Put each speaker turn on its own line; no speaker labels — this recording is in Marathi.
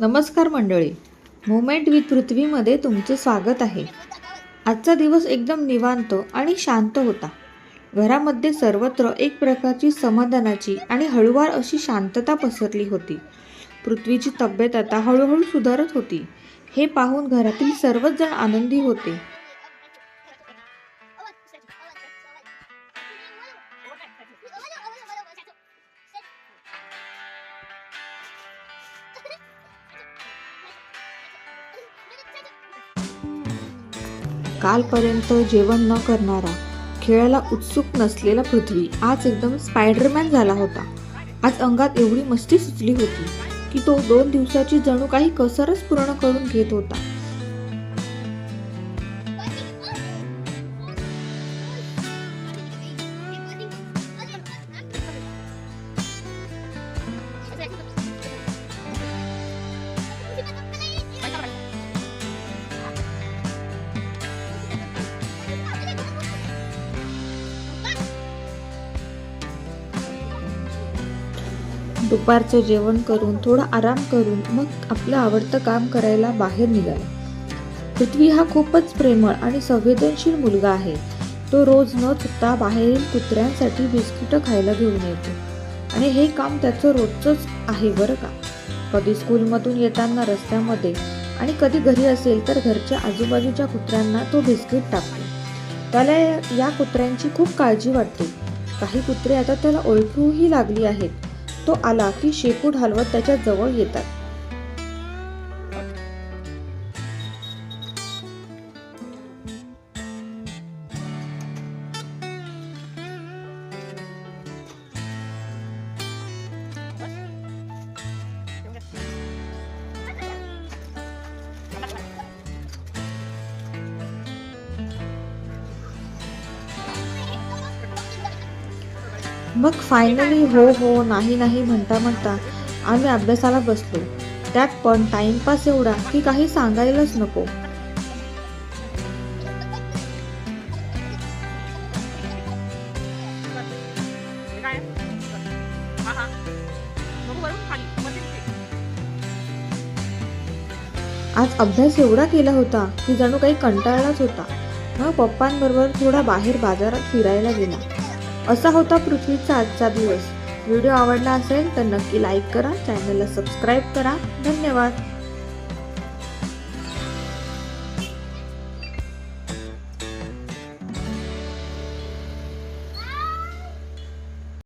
नमस्कार मंडळी, मुवमेंट विथ पृथ्वीमध्ये तुमचे स्वागत आहे. आजचा दिवस एकदम निवांत आणि शांत होता. घरामध्ये सर्वत्र एक प्रकारची समाधानाची आणि हळूवार अशी शांतता पसरली होती. पृथ्वीची तब्येत आता हळूहळू सुधारत होती. हे पाहून घरातील सर्वच जण आनंदी होते. कालपर्यंत जेवण न करणारा, खेळायला उत्सुक नसलेला पृथ्वी आज एकदम स्पायडरमॅन झाला होता. आज अंगात एवढी मस्ती सुचली होती की तो 2 दिवसाची जणू काही कसरच पूर्ण करून घेत होता. दुपारचं जेवण करून थोडा आराम करून मग आपलं आवडतं काम करायला बाहेर निघाला. पृथ्वी हा खूपच प्रेमळ आणि संवेदनशील मुलगा आहे. तो रोज न चुकता बाहेरील कुत्र्यांसाठी बिस्किटं खायला घेऊन येतो आणि हे काम त्याचं रोजचंच आहे बरं का. कधी स्कूलमधून येताना रस्त्यामध्ये आणि कधी घरी असेल तर घरच्या आजूबाजूच्या कुत्र्यांना तो बिस्किट टाकतो. त्याला या कुत्र्यांची खूप काळजी वाटते. काही कुत्रे आता त्याला ओळखूही लागली आहेत. तो आला की शेपूट हलवत त्याच्या जवळ येतात. मग फायनली हो नाही नाही म्हणता म्हणता आम्ही अभ्यासाला बसलो. त्यात पण टाइमपास एवढा की काही सांगायलाच नको. आज अभ्यास एवढा केला होता की जणू काही कंटाळलाच होता. मग पप्पांबरोबर थोडा बाहेर बाजारात फिरायला गेला. असा होता पृथ्वीचा आजचा दिवस. व्हिडिओ आवडला असेल तर नक्की लाईक करा, चॅनलला सबस्क्राईब करा. धन्यवाद.